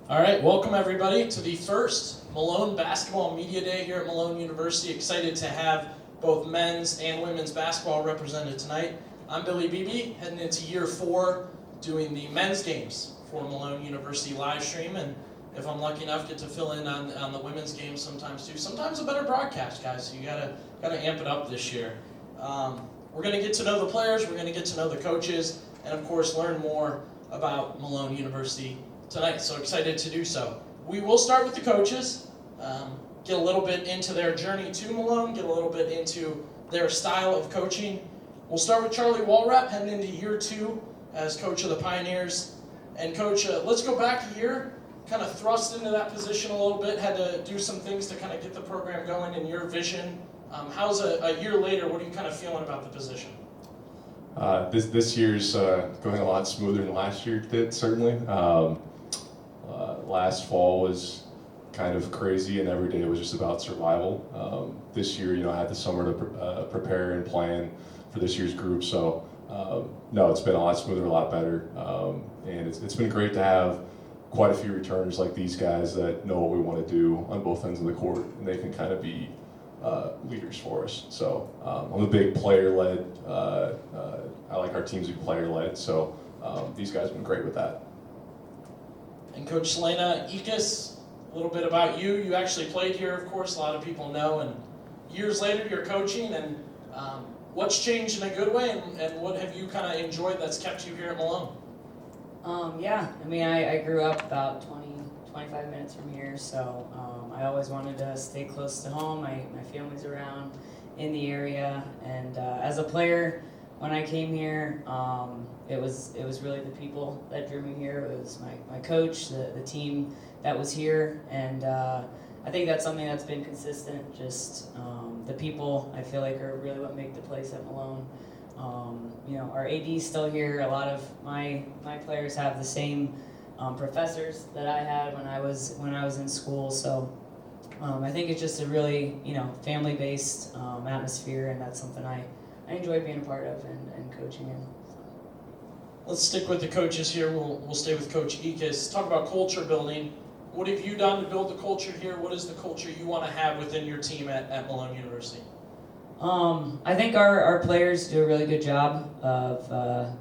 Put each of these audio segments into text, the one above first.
All right, welcome everybody to the first Malone Basketball Media Day here at Malone University. Excited to have both men's and women's basketball represented tonight. I'm Billy Beebe, heading into year 4, doing the men's games for Malone University live stream, and if I'm lucky enough, get to fill in on the women's games sometimes too. Sometimes a better broadcast, guys. So you gotta amp it up this year. We're gonna get to know the players, we're gonna get to know the coaches, and of course learn more about Malone University tonight, so excited to do so. We will start with the coaches, get a little bit into their journey to Malone, get a little bit into their style of coaching. We'll start with Charlie Walrap, heading into year 2 as coach of the Pioneers. And coach, let's go back a year, kind of thrust into that position a little bit, had to do some things to kind of get the program going in your vision. How's a year later, what are you kind of feeling about the position? This year's going a lot smoother than last year did, certainly. Last fall was kind of crazy, and every day was just about survival. This year, I had the summer to prepare and plan for this year's group, so no, it's been a lot smoother, a lot better, and it's been great to have quite a few returners like these guys that know what we want to do on both ends of the court, and they can kind of be leaders for us. So I'm a big player-led. I like our teams to be player-led, so these guys have been great with that. And Coach Selena Ickes, a little bit about you. You actually played here, of course, a lot of people know, and years later you're coaching, and what's changed in a good way, and what have you kind of enjoyed that's kept you here at Malone? I grew up about 25 minutes from here, so I always wanted to stay close to home. My family's around in the area, and as a player, when I came here, it was really the people that drew me here. It was my coach, the team that was here, and I think that's something that's been consistent. Just the people, I feel like, are really what make the place at Malone. Our AD's still here. A lot of my players have the same professors that I had when I was in school. So I think it's just a really family-based atmosphere, and that's something I enjoy being a part of and coaching in. So. Let's stick with the coaches here. We'll stay with Coach Ickes. Talk about culture building. What have you done to build the culture here? What is the culture you want to have within your team at Malone University? I think our players do a really good job of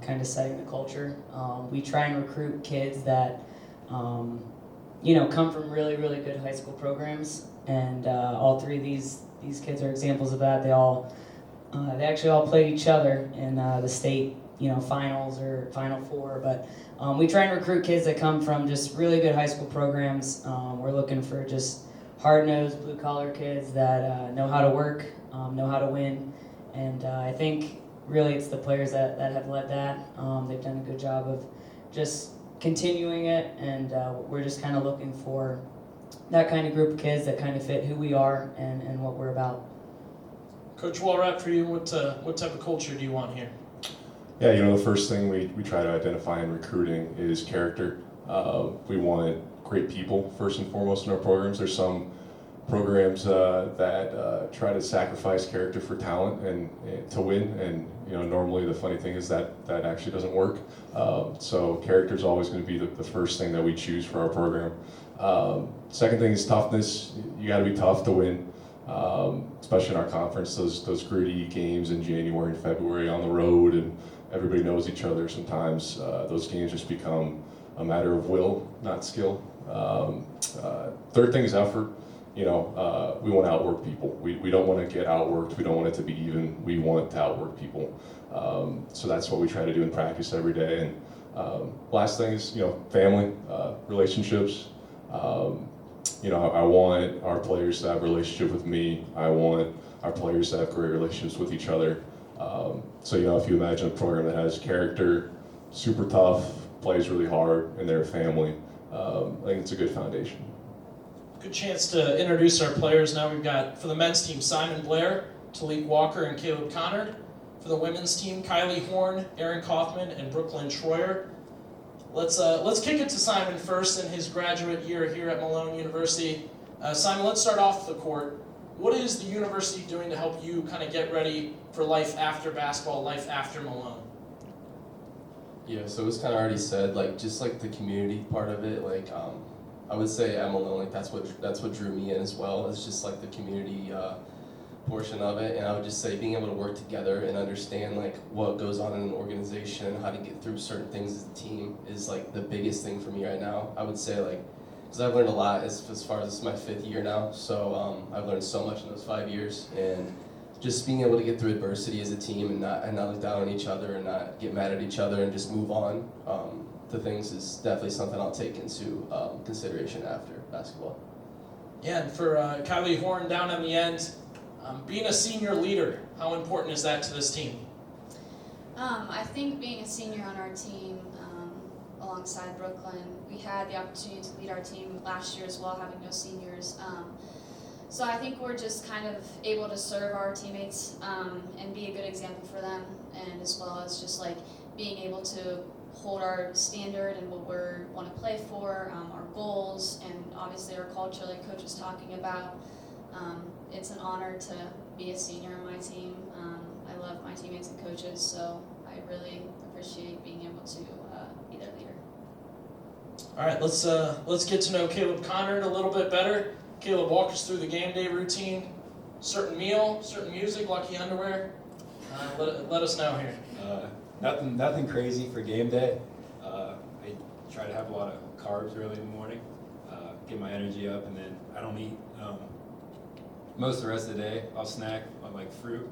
kind of setting the culture. We try and recruit kids that come from really, really good high school programs, and all 3 of these kids are examples of that. They actually all played each other in the state finals or Final Four, but we try and recruit kids that come from just really good high school programs. We're looking for just hard-nosed, blue-collar kids that know how to work, know how to win, and I think really it's the players that have led that. They've done a good job of just continuing it, and we're just kind of looking for that kind of group of kids that kind of fit who we are and what we're about. Coach Walrap, for you, what type of culture do you want here? Yeah, the first thing we try to identify in recruiting is character. We want great people, first and foremost, in our programs. There's some programs that try to sacrifice character for talent and to win, and normally the funny thing is that actually doesn't work. So character is always going to be the first thing that we choose for our program. Second thing is toughness. You got to be tough to win, especially in our conference. Those gritty games in January and February on the road, and everybody knows each other. Sometimes those games just become a matter of will, not skill. Third thing is effort. We want to outwork people. We don't want to get outworked. We don't want it to be even. We want to outwork people. So that's what we try to do in practice every day. And last thing is, family, relationships. I want our players to have a relationship with me. I want our players to have great relationships with each other. So if you imagine a program that has character, super tough, plays really hard, and they're a family, I think it's a good foundation. Good chance to introduce our players now. We've got, for the men's team, Simon Blair, Talik Walker, and Caleb Connard. For the women's team, Kylie Horn, Erin Kaufman, and Brooklyn Troyer. Let's kick it to Simon first in his graduate year here at Malone University. Simon, let's start off the court. What is the university doing to help you kind of get ready for life after basketball, life after Malone? Yeah, so it was kind of already said, just the community part of it, I would say at Malone, like that's what drew me in as well. It's just like the community portion of it, and I would just say being able to work together and understand like what goes on in an organization and how to get through certain things as a team is like the biggest thing for me right now. I would say like, because I've learned a lot as far as this is my 5th year now, so I've learned so much in those 5 years, and just being able to get through adversity as a team and not look down on each other and not get mad at each other and just move on to things is definitely something I'll take into consideration after basketball. Yeah, and for Kylie Horn down on the end, being a senior leader, how important is that to this team? I think being a senior on our team, alongside Brooklyn, we had the opportunity to lead our team last year as well, having no seniors. So I think we're just kind of able to serve our teammates and be a good example for them, and as well as just like being able to hold our standard and what we want to play for, our goals, and obviously our culture like Coach was talking about. It's an honor to be a senior on my team. I love my teammates and coaches, so I really appreciate being able to be their leader. All right, let's get to know Caleb Conrad a little bit better. Caleb, walk us through the game day routine. Certain meal, certain music, lucky underwear. Let us know here. Nothing crazy for game day. I try to have a lot of carbs early in the morning, get my energy up, and then I don't eat most of the rest of the day. I'll snack on like fruit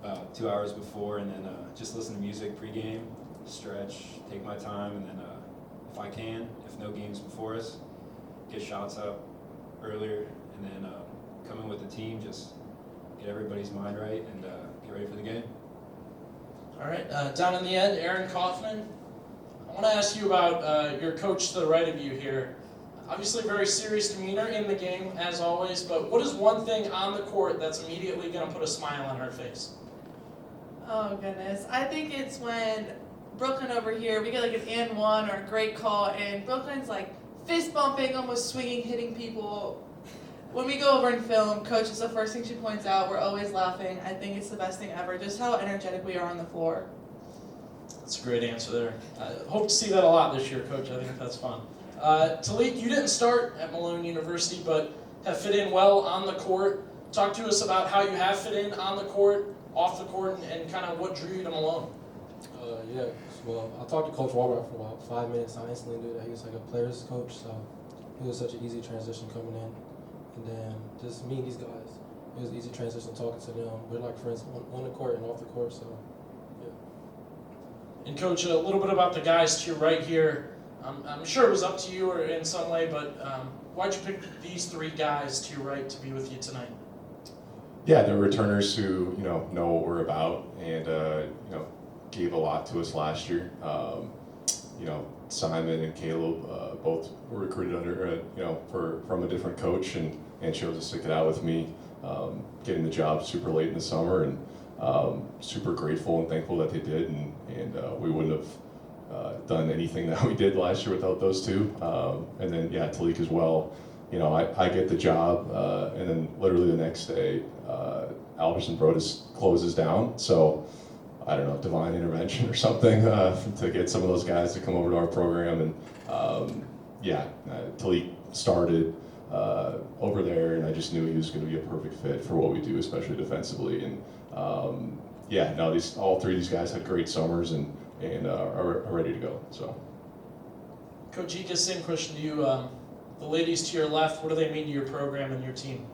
about 2 hours before, and then just listen to music pregame, stretch, take my time, and then if I can, if no games before us, get shots up earlier, and then come in with the team, just get everybody's mind right and get ready for the game. All right, down in the end, Aaron Kaufman. I want to ask you about your coach to the right of you here. Obviously, very serious demeanor in the game, as always, but what is one thing on the court that's immediately going to put a smile on her face? Oh, goodness. I think it's when Brooklyn over here, we get like an and one or a great call, and Brooklyn's like fist bumping, almost swinging, hitting people. When we go over and film, Coach is the first thing she points out. We're always laughing. I think it's the best thing ever, just how energetic we are on the floor. That's a great answer there. I hope to see that a lot this year, Coach. I think that's fun. Talik, you didn't start at Malone University, but have fit in well on the court. Talk to us about how you have fit in on the court, off the court, and kind of what drew you to Malone. Yeah, well, I talked to Coach Walbert for about 5 minutes. I instantly knew that he was like a player's coach, so it was such an easy transition coming in. And then just meeting these guys, it was an easy transition talking to them. We're like friends on the court and off the court, so yeah. And Coach, a little bit about the guys to your right here. I'm sure it was up to you or in some way, but why'd you pick these 3 guys to your right to be with you tonight? Yeah, they're returners who know what we're about, and gave a lot to us last year. Simon and Caleb both were recruited under from a different coach and chose to stick it out with me, getting the job super late in the summer, and super grateful and thankful that they did, and we wouldn't have done anything that we did last year without those 2. And then Talik as well. I get the job, and then literally the next day, Albertson Brodus closes down. So I don't know, divine intervention or something to get some of those guys to come over to our program. And Talik started over there, and I just knew he was going to be a perfect fit for what we do, especially defensively. And all 3 of these guys had great summers and are ready to go. So, Coach Ika, same question to you. The ladies to your left, what do they mean to your program and your team?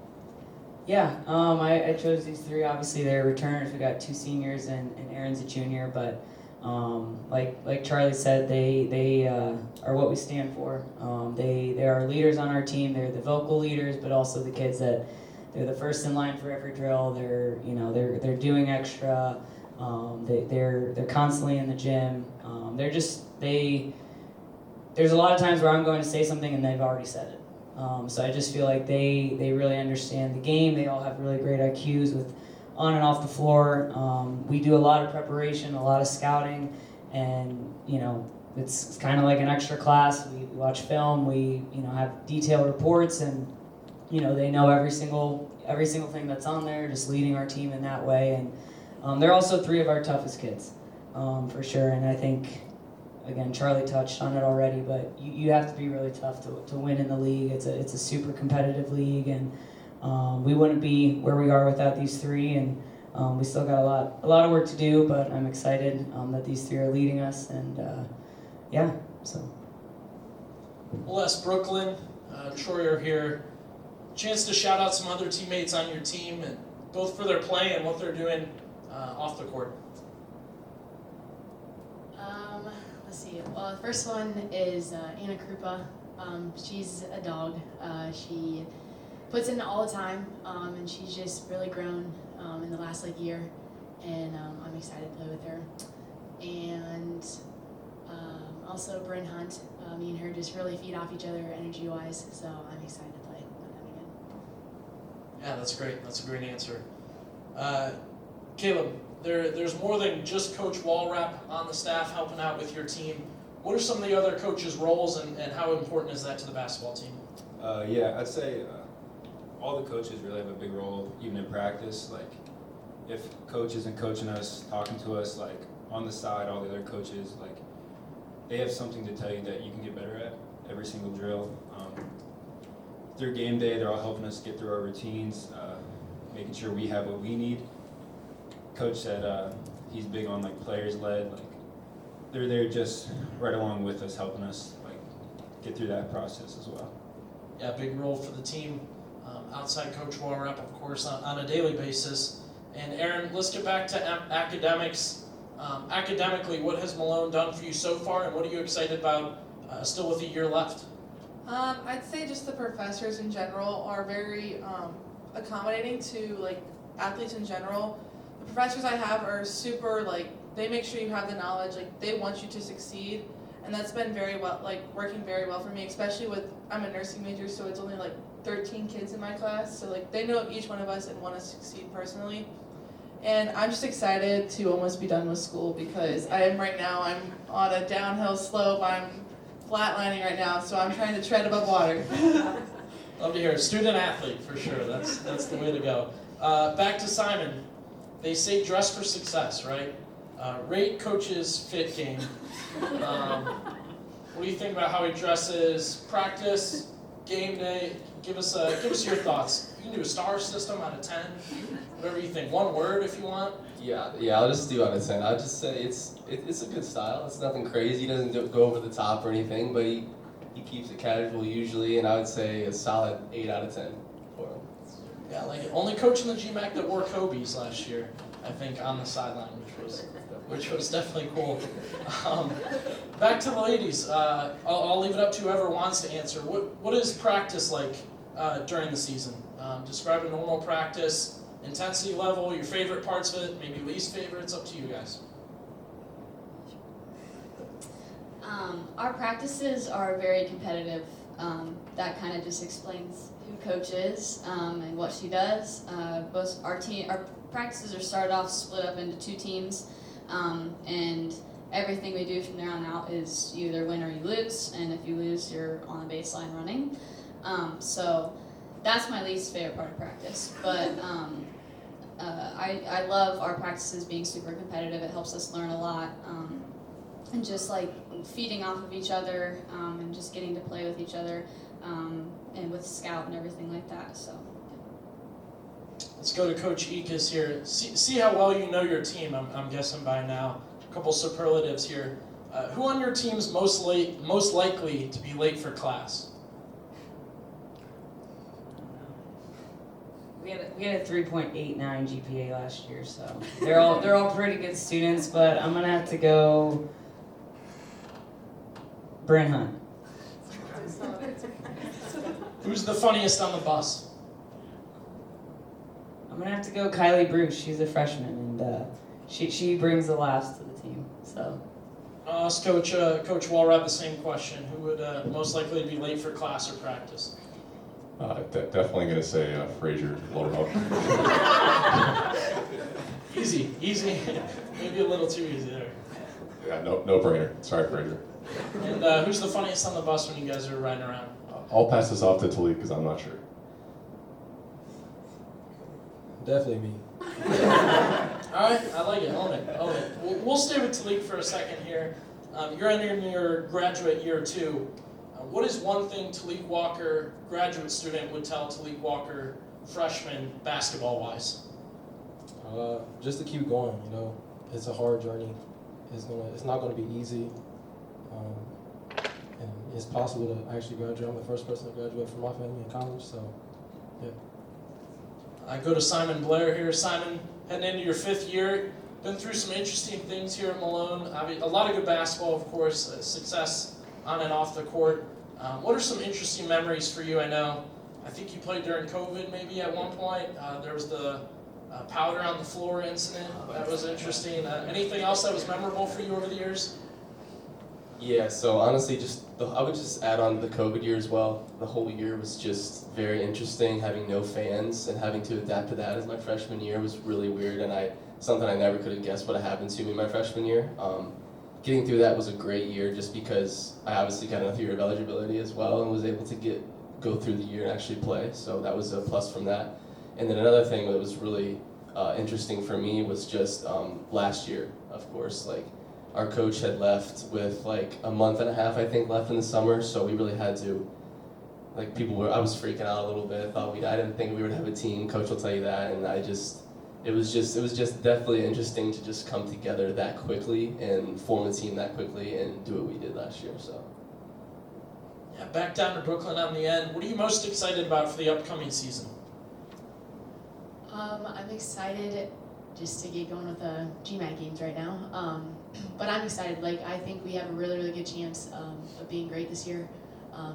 Yeah, I chose these 3. Obviously, they're returners. We got 2 seniors and Aaron's a junior. But like Charlie said, they are what we stand for. They are leaders on our team. They're the vocal leaders, but also the kids that they're the first in line for every drill. They're doing extra. They're constantly in the gym. There's a lot of times where I'm going to say something and they've already said it. So I just feel like they really understand the game. They all have really great IQs with on and off the floor. We do a lot of preparation, a lot of scouting, and it's kind of like an extra class. We watch film. We have detailed reports, and they know every single thing that's on there. Just leading our team in that way, and they're also 3 of our toughest kids, for sure. And I think again, Charlie touched on it already, but you have to be really tough to win in the league. It's a super competitive league, and we wouldn't be where we are without these three, and we still got a lot of work to do, but I'm excited that these three are leading us, and yeah, so. We'll ask Brooklyn, Troyer here, chance to shout out some other teammates on your team, and both for their play and what they're doing off the court. Let's see. Well, the first one is Anna Krupa. She's a dog. She puts in all the time, and she's just really grown in the last year, and I'm excited to play with her. And also Bryn Hunt. Me and her just really feed off each other energy-wise, so I'm excited to play with them again. Yeah, that's great. That's a great answer. Caleb, there's more than just Coach Walrap on the staff helping out with your team. What are some of the other coaches' roles, and how important is that to the basketball team? Yeah, I'd say all the coaches really have a big role, even in practice. Like, if coach isn't coaching us, talking to us, like on the side, all the other coaches, like they have something to tell you that you can get better at every single drill. Through game day, they're all helping us get through our routines, making sure we have what we need. Coach said he's big on players led. Like they're there just right along with us, helping us get through that process as well. Yeah, big role for the team. Outside Coach Walrap, of course, on a daily basis. And Aaron, let's get back to academics. Academically, what has Malone done for you so far, and what are you excited about still with a year left? I'd say just the professors in general are very accommodating to athletes in general. The professors I have are super they make sure you have the knowledge, they want you to succeed, and that's been working very well for me, especially I'm a nursing major, so it's only 13 kids in my class, so they know each one of us and want to succeed personally. And I'm just excited to almost be done with school because I'm on a downhill slope. I'm flatlining right now, so I'm trying to tread above water. Love to hear it. Student athlete for sure. That's the way to go. Back to Simon. They say dress for success, right? Rate Coach's fit game. What do you think about how he dresses? Practice, game day. Give us your thoughts. You can do a star system out of 10. Whatever you think. One word if you want. Yeah, I'll just do out of 10. I'll just say it's a good style. It's nothing crazy. He doesn't go over the top or anything, but he keeps it casual usually, and I would say a solid 8 out of 10 for him. Yeah, only coach in the GMAC that wore Kobe's last year, I think, on the sideline, which was definitely cool. Back to the ladies. I'll leave it up to whoever wants to answer. What is practice like during the season? Describe a normal practice, intensity level, your favorite parts of it, maybe least favorite. It's up to you guys. Our practices are very competitive. That kind of just explains who Coach is and what she does. Our practices are started off split up into 2 teams, and everything we do from there on out is you either win or you lose, and if you lose, you're on the baseline running. So that's my least favorite part of practice, but I love our practices being super competitive. It helps us learn a lot, and just feeding off of each other, and just getting to play with each other, and with Scout and everything like that. So. Let's go to Coach Ikas here. See how well you know your team. I'm guessing by now. A couple superlatives here. Who on your team is most likely to be late for class? We had a 3.89 GPA last year, so they're all pretty good students. But I'm gonna have to go Bryn Hunt. Who's the funniest on the bus? I'm gonna have to go Kylie Bruce. She's a freshman, and she brings the laughs to the team. So. I'll ask Coach Walrap the same question. Who would most likely be late for class or practice? Definitely going to say Frazier Lowerhook. Easy. Maybe a little too easy there. Yeah, no brainer. Sorry, Frazier. And who's the funniest on the bus when you guys are riding around? I'll pass this off to Talib because I'm not sure. Definitely me. All right, I like it. Own it. We'll stay with Talib for a second here. You're entering your graduate year 2. What is one thing Talik Walker, graduate student, would tell Talik Walker, freshman, basketball-wise? Just to keep going, you know. It's a hard journey. It's not gonna be easy. And it's possible to actually graduate. I'm the first person to graduate from my family in college, so yeah. I go to Simon Blair here. Simon, heading into your 5th year, been through some interesting things here at Malone. I mean, a lot of good basketball, of course, success on and off the court. What are some interesting memories for you? I think you played during COVID maybe at one point. There was the powder on the floor incident. That was interesting. Anything else that was memorable for you over the years? Yeah, so honestly, I would just add on the COVID year as well. The whole year was just very interesting, having no fans and having to adapt to that as my freshman year was really weird, and something I never could have guessed would have happened to me my freshman year. Getting through that was a great year just because I obviously got another year of eligibility as well and was able to go through the year and actually play, so that was a plus from that. And then another thing that was really interesting for me was just last year, of course, like our coach had left with like a month and a half, I think, left in the summer, so we really had to, like I was freaking out a little bit, I didn't think we would have a team, coach will tell you that, and it was just definitely interesting to just come together that quickly and form a team that quickly and do what we did last year, so. Yeah, back down to Brooklyn on the end. What are you most excited about for the upcoming season? I'm excited just to get going with the GMAT games right now. But I'm excited. I think we have a really, really good chance of being great this year.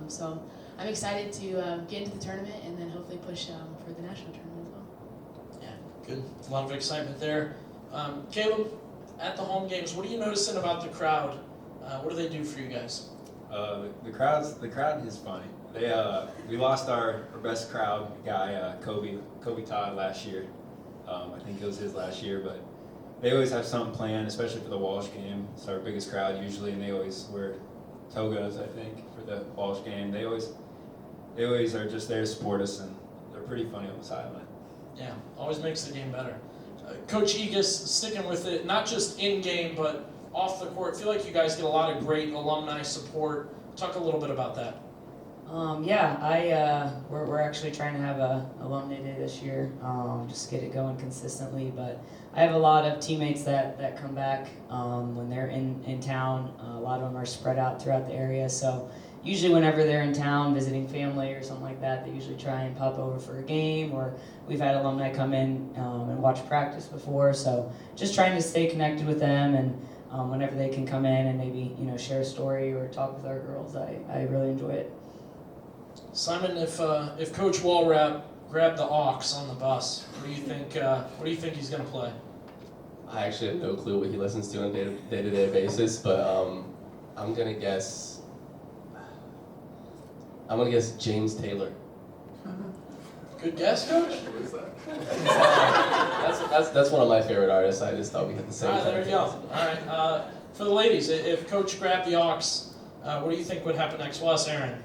So I'm excited to get into the tournament and then hopefully push for the national tournament as well. Yeah, good. A lot of excitement there. Caleb, at the home games, what are you noticing about the crowd? What do they do for you guys? The crowd is funny. We lost our best crowd guy, Kobe Todd last year. I think it was his last year, but they always have something planned, especially for the Walsh game. It's our biggest crowd usually, and they always wear togas, I think, for the Walsh game. They always are just there to support us, and they're pretty funny on the sideline. Yeah, always makes the game better. Coach Egas, sticking with it, not just in game, but off the court. I feel like you guys get a lot of great alumni support. Talk a little bit about that. We're actually trying to have a alumni day this year, just get it going consistently. But I have a lot of teammates that come back when they're in town. A lot of them are spread out throughout the area. So usually whenever they're in town visiting family or something like that, they usually try and pop over for a game. Or we've had alumni come in and watch practice before. So just trying to stay connected with them, and whenever they can come in and maybe share a story or talk with our girls, I really enjoy it. Simon, if Coach Walrap grabbed the aux on the bus, what do you think he's going to play? I actually have no clue what he listens to on a day-to-day basis, but I'm gonna guess James Taylor. Good guess, Coach. That's one of my favorite artists. I just thought we had the same. All right, there you go. All right, for the ladies, if Coach grabbed the aux, what do you think would happen next? Well, Aaron.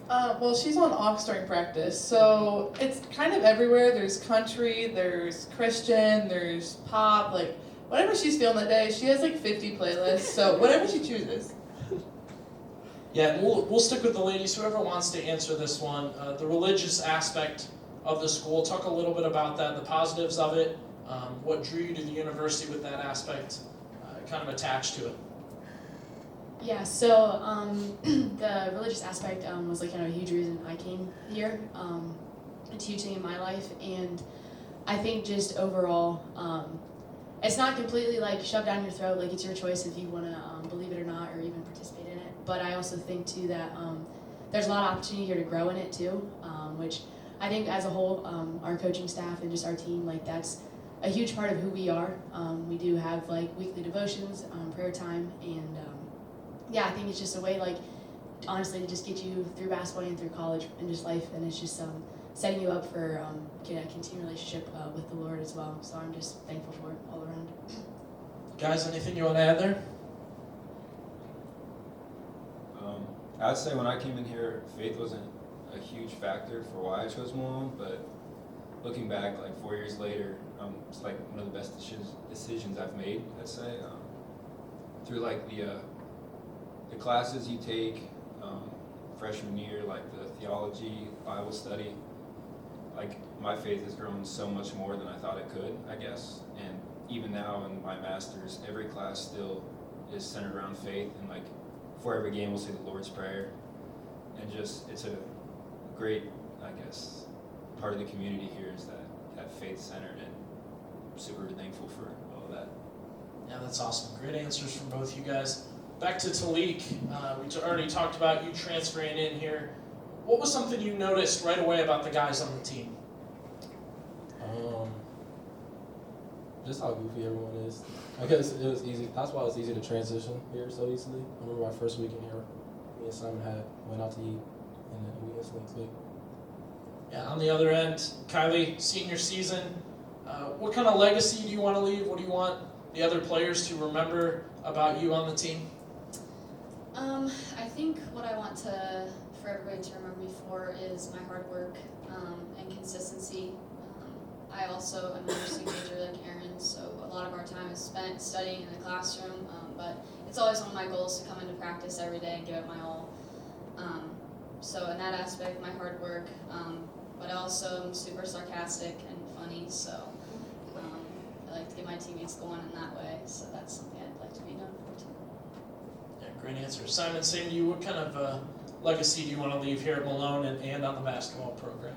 Well, she's on aux during practice, so it's kind of everywhere. There's country, there's Christian, there's pop, whatever she's feeling that day. She has 50 playlists, so whatever she chooses. Yeah, we'll stick with the ladies. Whoever wants to answer this one, the religious aspect of the school. Talk a little bit about that, the positives of it, what drew you to the university with that aspect, kind of attached to it. Yeah, so the religious aspect was a huge reason I came here. It's a huge thing in my life, and I think just overall, it's not completely shoved down your throat. It's your choice if you want to believe it or not, or even participate in it. But I also think too that there's a lot of opportunity here to grow in it too, which I think as a whole, our coaching staff and just our team, that's a huge part of who we are. We do have weekly devotions, prayer time, and yeah, I think it's just a way, honestly, to just get you through basketball and through college and just life, and it's just setting you up for a continued relationship with the Lord as well. So I'm just thankful for it all around. Guys, anything you want to add there? I'd say when I came in here, faith wasn't a huge factor for why I chose Malone, but looking back, 4 years later, it's one of the best decisions I've made, I'd say. through like the classes you take freshman year, like the theology, Bible study, like my faith has grown so much more than I thought it could, I guess. And even now in my master's, every class still is centered around faith, and like before every game we'll say the Lord's Prayer, and just it's a great, I guess, part of the community here is that faith centered, and I'm super thankful for all of that. Yeah, that's awesome. Great answers from both you guys. Back to Talik. We already talked about you transferring in here. What was something you noticed right away about the guys on the team? Just how goofy everyone is. I guess it was easy. That's why it was easy to transition here so easily. I remember my first week in here, me and Simon went out to eat, and then we instantly clicked. Yeah, on the other end, Kylie, senior season. What kind of legacy do you want to leave? What do you want the other players to remember about you on the team? I think what I want for everybody to remember me for is my hard work and consistency. I also am a nursing major like Aaron, so a lot of our time is spent studying in the classroom, but it's always one of my goals to come into practice every day and give it my all. So in that aspect, my hard work, but I also am super sarcastic and funny, so I like to get my teammates going in that way, so that's something I'd like to be known for too. Yeah, great answer. Simon, same to you. What kind of legacy do you want to leave here at Malone and on the basketball program?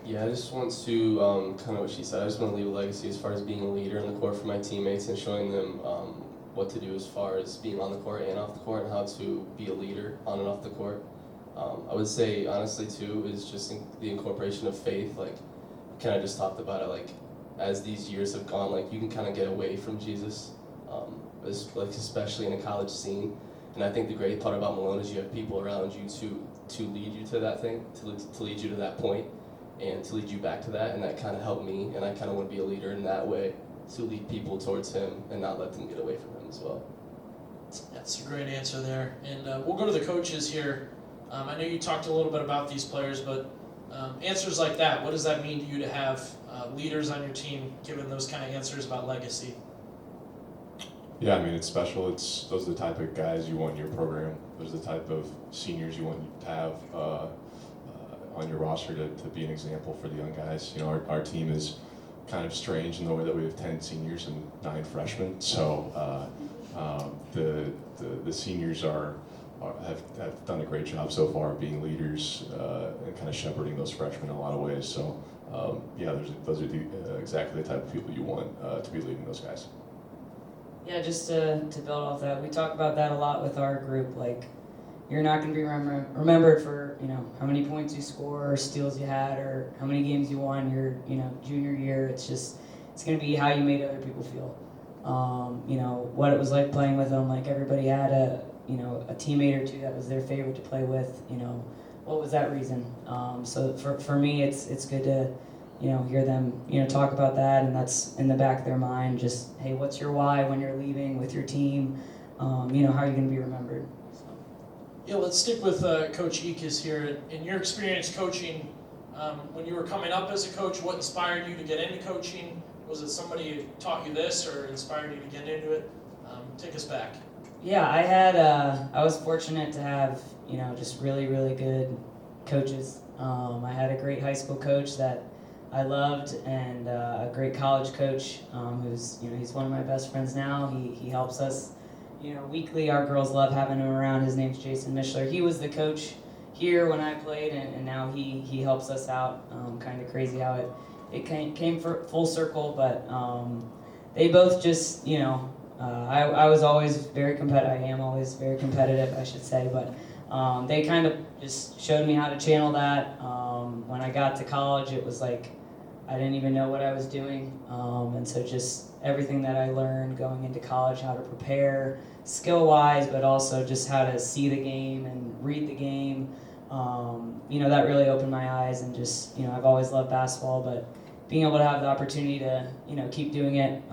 Yeah, I just want to, kind of what she said, I just want to leave a legacy as far as being a leader in the court for my teammates and showing them what to do as far as being on the court and off the court and how to be a leader on and off the court. I would say, honestly, too, is just the incorporation of faith. Like, kind of just talked about it, like, as these years have gone, like, you can kind of get away from Jesus, especially in a college scene. And I think the great part about Malone is you have people around you to lead you to that thing, to lead you to that point, and to lead you back to that. And that kind of helped me, and I kind of want to be a leader in that way, to lead people towards him and not let them get away from him as well. That's a great answer there. And we'll go to the coaches here. I know you talked a little bit about these players, but answers like that, what does that mean to you to have leaders on your team given those kind of answers about legacy? Yeah, I mean, it's special. Those are the type of guys you want in your program. Those are the type of seniors you want to have on your roster to be an example for the young guys. You know, our team is kind of strange in the way that we have 10 seniors and 9 freshmen. So the seniors have done a great job so far being leaders and kind of shepherding those freshmen in a lot of ways. So yeah, those are exactly the type of people you want to be leading those guys. Yeah, just to build off that, we talk about that a lot with our group. Like, you're not going to be remembered for how many points you score or steals you had or how many games you won your junior year. It's going to be how you made other people feel. What it was like playing with them. Like, everybody had a teammate or two that was their favorite to play with. What was that reason? So for me, it's good to hear them talk about that, and that's in the back of their mind. Just, hey, what's your why when you're leaving with your team? How are you going to be remembered? So. Yeah, let's stick with Coach Eakes here. In your experience coaching, when you were coming up as a coach, what inspired you to get into coaching? Was it somebody who taught you this or inspired you to get into it? Take us back. Yeah, I was fortunate to have just really, really good coaches. I had a great high school coach that I loved, and a great college coach who's he's one of my best friends now. He helps us weekly. Our girls love having him around. His name's Jason Mishler. He was the coach here when I played, and now he helps us out. Kind of crazy how it came for full circle, but they both just I was always very competitive. I am always very competitive, I should say, but they kind of just showed me how to channel that. When I got to college, it was like I didn't even know what I was doing, and so just everything that I learned going into college, how to prepare skill-wise, but also just how to see the game and read the game, that really opened my eyes, and just I've always loved basketball, but being able to have the opportunity to keep doing it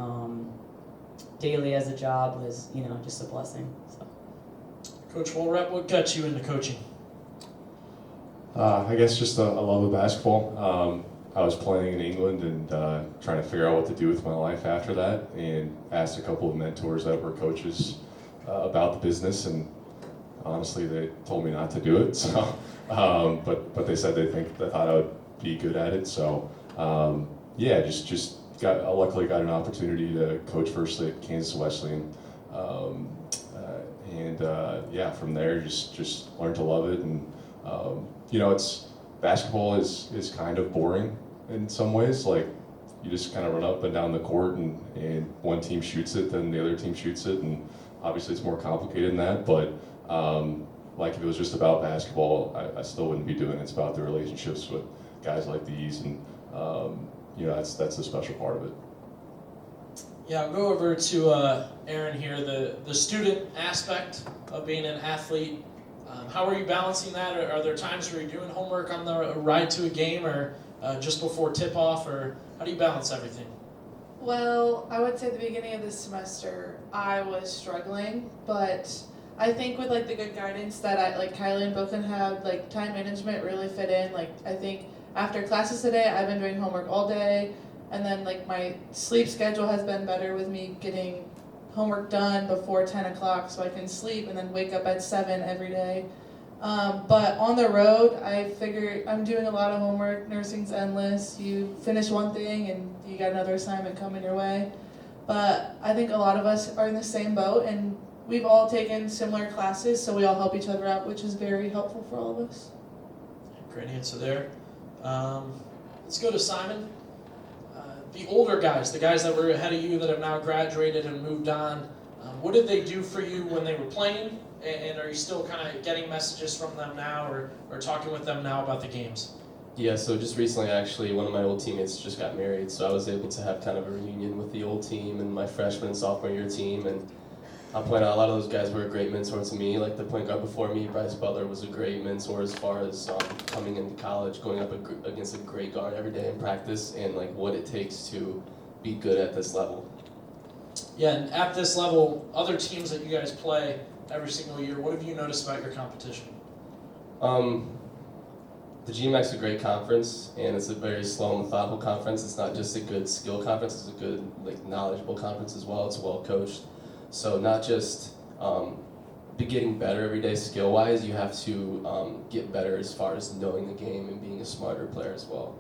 daily as a job was just a blessing. So. Coach Woolrep, what got you into coaching? I guess just a love of basketball. I was playing in England and trying to figure out what to do with my life after that, and asked a couple of mentors that were coaches about the business, and honestly, they told me not to do it. So, but they said they thought I would be good at it. So, yeah, just luckily got an opportunity to coach first at Kansas Wesleyan, and yeah, from there just learned to love it. And you know, basketball is kind of boring in some ways. Like, you just kind of run up and down the court, and one team shoots it, then the other team shoots it, and obviously it's more complicated than that. But like, if it was just about basketball, I still wouldn't be doing it. It's about the relationships with guys like these, and you know, that's the special part of it. Yeah, I'll go over to Aaron here, the student aspect of being an athlete. How are you balancing that? Are there times where you're doing homework on the ride to a game, or just before tip-off, or how do you balance everything? Well, I would say at the beginning of this semester, I was struggling, but I think with like the good guidance that Kylie and Brooklyn had, like time management really fit in. Like, I think after classes today, I've been doing homework all day, and then like my sleep schedule has been better with me getting homework done before 10 o'clock so I can sleep and then wake up at 7 every day. But on the road, I figure I'm doing a lot of homework. Nursing's endless. You finish one thing and you got another assignment coming your way. But I think a lot of us are in the same boat, and we've all taken similar classes, so we all help each other out, which is very helpful for all of us. Great answer there. Let's go to Simon. The older guys, the guys that were ahead of you that have now graduated and moved on, what did they do for you when they were playing? And are you still kind of getting messages from them now, or talking with them now about the games? Yeah, so just recently, actually, one of my old teammates just got married, so I was able to have kind of a reunion with the old team and my freshman and sophomore year team. And I'll point out, a lot of those guys were a great mentor to me. Like, the point guard before me, Bryce Butler, was a great mentor as far as coming into college, going up against a great guard every day in practice, and like what it takes to be good at this level. Yeah, and at this level, other teams that you guys play every single year, what have you noticed about your competition? The GMAC's a great conference, and it's a very slow, methodical conference. It's not just a good skill conference; it's a good, knowledgeable conference as well. It's well coached, so not just be getting better every day skill-wise. You have to get better as far as knowing the game and being a smarter player as well.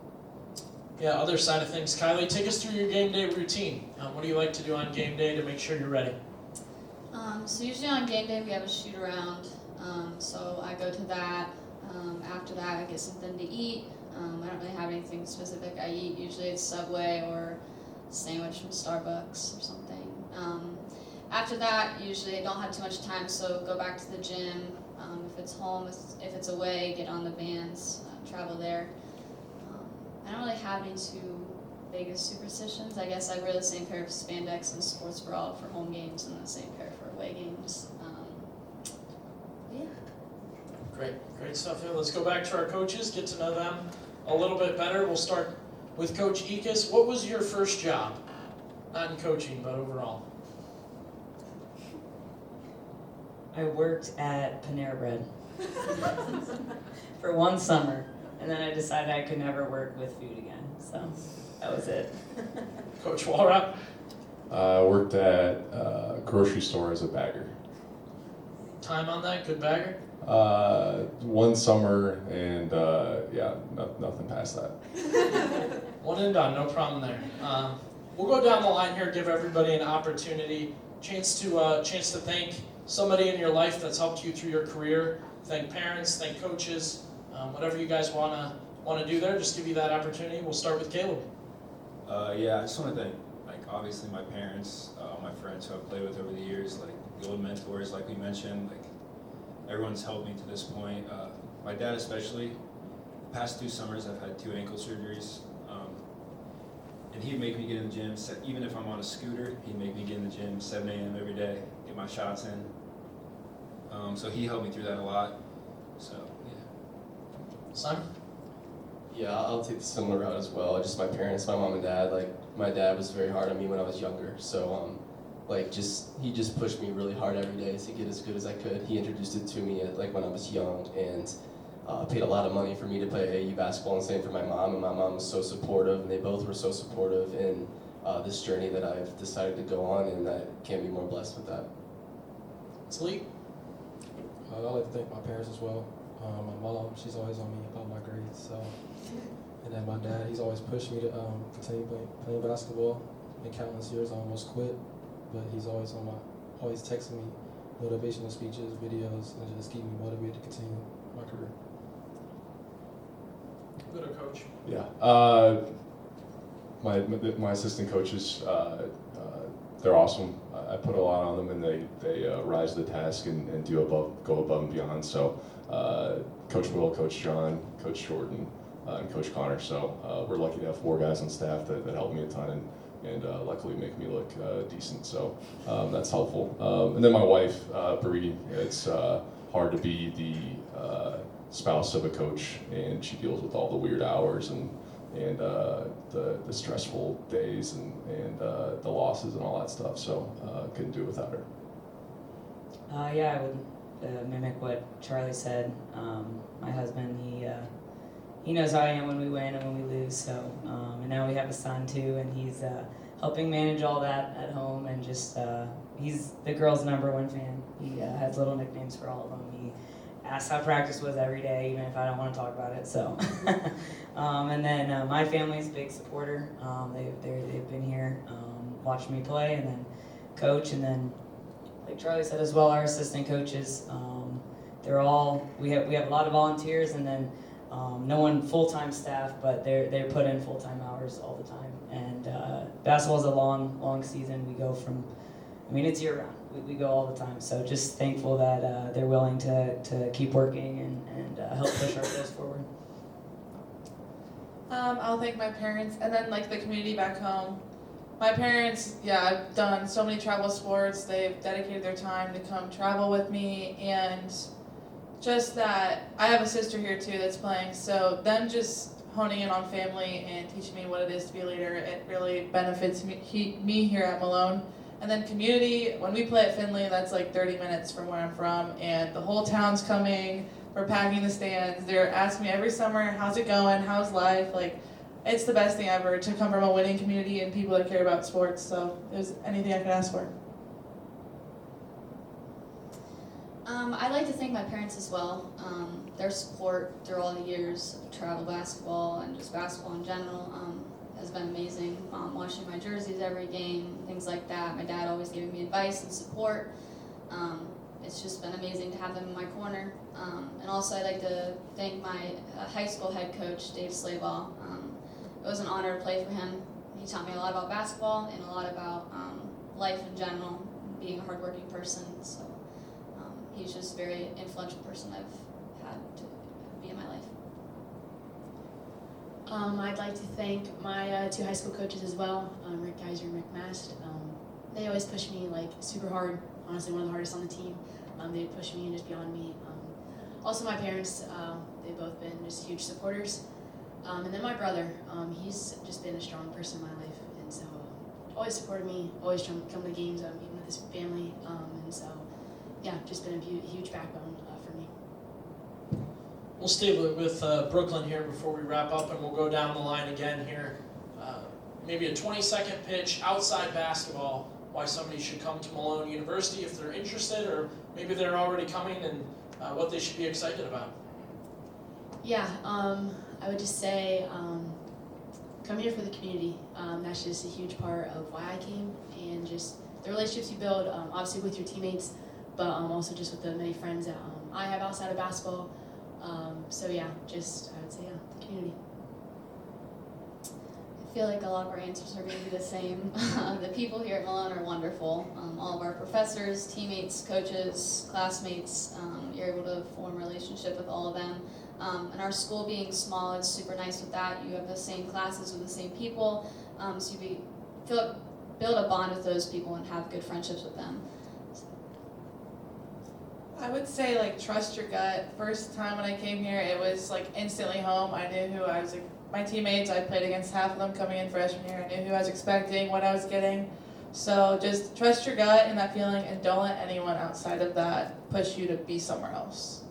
Yeah, other side of things, Kylie, take us through your game day routine. What do you like to do on game day to make sure you're ready? So usually on game day we have a shoot around, so I go to that. After that I get something to eat. I don't really have anything specific I eat. Usually it's Subway or a sandwich from Starbucks or something. After that, usually I don't have too much time, so go back to the gym. If it's home, if it's away, get on the vans, travel there. I don't really have any too big superstitions. I guess I wear the same pair of spandex and sports bra for home games and the same pair for away games. Yeah. Great stuff here. Let's go back to our coaches, get to know them a little bit better. We'll start with Coach Ekus. What was your first job? Not in coaching, but overall. I worked at Panera Bread for one summer, and then I decided I could never work with food again, so that was it. Coach Walrop? I worked at a grocery store as a bagger. Time on that? Good bagger? One summer, and yeah, nothing past that. One and done, no problem there. We'll go down the line here, give everybody an opportunity, chance to thank somebody in your life that's helped you through your career. Thank parents, thank coaches, whatever you guys want to do there. Just give you that opportunity. We'll start with Caleb. Yeah, I just want to thank, obviously my parents, my friends who I've played with over the years, the old mentors, like we mentioned, everyone's helped me to this point. My dad especially. The past 2 summers I've had 2 ankle surgeries, and he'd make me get in the gym. Even if I'm on a scooter, he'd make me get in the gym 7 a.m. every day, get my shots in. So he helped me through that a lot. So yeah. Simon? Yeah, I'll take the similar route as well. Just my parents, my mom and dad. My dad was very hard on me when I was younger, so he just pushed me really hard every day to get as good as I could. He introduced it to me when I was young, and paid a lot of money for me to play AAU basketball, and same for my mom. And my mom was so supportive, and they both were so supportive in this journey that I've decided to go on, and I can't be more blessed with that. Talik? I'd like to thank my parents as well. My mom, she's always on me about my grades. So, and then my dad, he's always pushed me to continue playing basketball. In countless years, I almost quit, but he's always always texting me motivational speeches, videos, and just keep me motivated to continue my career. Good, coach. Yeah. My assistant coaches, they're awesome. I put a lot on them, and they rise to the task and go above and beyond. So, Coach Will, Coach John, Coach Jordan, and Coach Connor. So we're lucky to have 4 guys on staff that help me a ton and luckily make me look decent. So that's helpful. And then my wife, Bree. It's hard to be the spouse of a coach, and she deals with all the weird hours and the stressful days and the losses and all that stuff. So couldn't do it without her. Yeah, I would mimic what Charlie said. My husband, he knows how I am when we win and when we lose. So, and now we have a son too, and he's helping manage all that at home. And just he's the girls' #1 fan. He has little nicknames for all of them. He asks how practice was every day, even if I don't want to talk about it. So, and then my family's a big supporter. They've been here, watching me play, and then coach, and then like Charlie said as well, our assistant coaches. We have a lot of volunteers, and then no one full-time staff, but they're put in full-time hours all the time. And basketball is a long season. We go from, it's year-round. We go all the time. So just thankful that they're willing to keep working and help push our goals forward. I'll thank my parents, and then like the community back home. My parents, I've done so many travel sports. They've dedicated their time to come travel with me, and just that I have a sister here too that's playing. So them just honing in on family and teaching me what it is to be a leader, it really benefits me here at Malone. And then community, when we play at Findlay, that's like 30 minutes from where I'm from, and the whole town's coming. We're packing the stands. They're asking me every summer, how's it going? How's life? Like, it's the best thing ever to come from a winning community and people that care about sports. So it was anything I could ask for. I'd like to thank my parents as well. Their support through all the years of travel basketball and just basketball in general has been amazing. Mom washing my jerseys every game, things like that. My dad always giving me advice and support. It's just been amazing to have them in my corner. And also I'd like to thank my high school head coach, Dave Slayball. It was an honor to play for him. He taught me a lot about basketball and a lot about life in general, being a hardworking person. So he's just a very influential person I've had to be in my life. I'd like to thank my 2 high school coaches as well, Rick Geiser and Rick Mast. They always push me like super hard, honestly one of the hardest on the team. They push me and just beyond me. Also my parents, they've both been just huge supporters. And then my brother, he's just been a strong person in my life, and so always supported me, always trying to come to games, even with his family, and so just been a huge backbone for me. We'll stay with Brooklyn here before we wrap up, and we'll go down the line again here. Maybe a 20-second pitch outside basketball, why somebody should come to Malone University if they're interested, or maybe they're already coming, and what they should be excited about. I would just say come here for the community. That's just a huge part of why I came, and just the relationships you build, obviously with your teammates, but also just with the many friends that I have outside of basketball. I would say the community. I feel like a lot of our answers are going to be the same. The people here at Malone are wonderful. All of our professors, teammates, coaches, classmates, you're able to form a relationship with all of them. And our school being small, it's super nice with that. You have the same classes with the same people, so you build a bond with those people and have good friendships with them. I would say like trust your gut. First time when I came here, it was like instantly home. I knew who I was, like my teammates. I played against half of them coming in freshman year. I knew who I was expecting, what I was getting. So just trust your gut and that feeling, and don't let anyone outside of that push you to be somewhere else.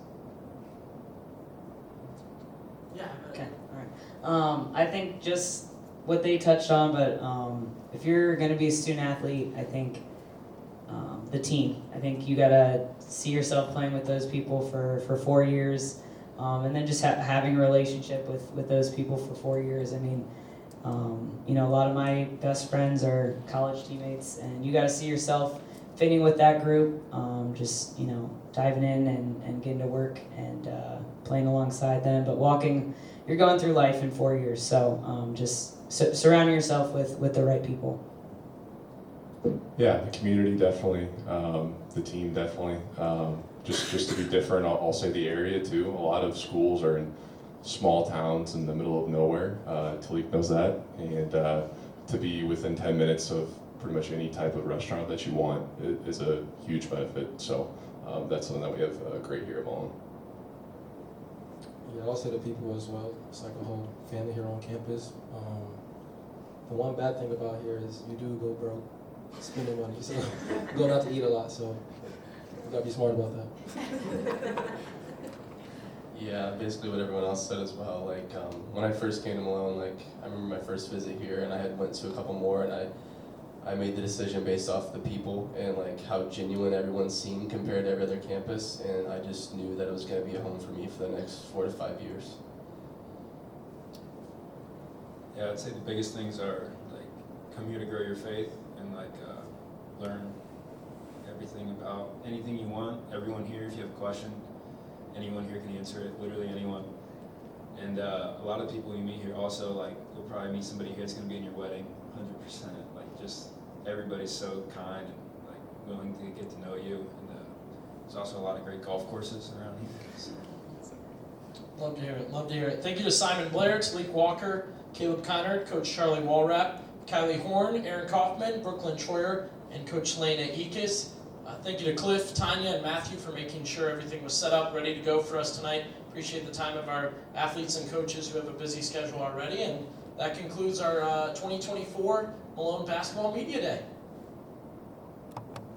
Yeah. Okay, all right. I think just what they touched on, but if you're going to be a student athlete, I think the team. I think you gotta see yourself playing with those people for 4 years, and then just having a relationship with those people for 4 years. I mean, you know, a lot of my best friends are college teammates, and you gotta see yourself fitting with that group. Just, you know, diving in and getting to work and playing alongside them. But you're going through life in 4 years, so just surrounding yourself with the right people. Yeah, the community definitely, the team definitely. Just to be different, I'll say the area too. A lot of schools are in small towns in the middle of nowhere. Talik knows that, and to be within 10 minutes of pretty much any type of restaurant that you want is a huge benefit. So that's something that we have great here at Malone. Yeah, I'll say the people as well. It's like a whole family here on campus. The one bad thing about here is you do go broke spending money, so going out to eat a lot. So you gotta be smart about that. Yeah, basically what everyone else said as well. Like when I first came to Malone, like I remember my first visit here, and I had went to a couple more, and I made the decision based off the people and like how genuine everyone seemed compared to every other campus, and I just knew that it was going to be a home for me for the next 4 to 5 years. Yeah, I'd say the biggest things are like come here to grow your faith and like learn everything about anything you want. Everyone here, if you have a question, anyone here can answer it, literally anyone. And a lot of people you meet here also, like you'll probably meet somebody here that's going to be in your wedding, 100%. Like just everybody's so kind and like willing to get to know you. And there's also a lot of great golf courses around here. So. Love to hear it. Love to hear it. Thank you to Simon Blair, Talik Walker, Caleb Conard, Coach Charlie Walrap, Kylie Horn, Aaron Kaufman, Brooklyn Troyer, and Coach Lena Ekis. Thank you to Cliff, Tanya, and Matthew for making sure everything was set up, ready to go for us tonight. Appreciate the time of our athletes and coaches who have a busy schedule already. And that concludes our 2024 Malone Basketball Media Day.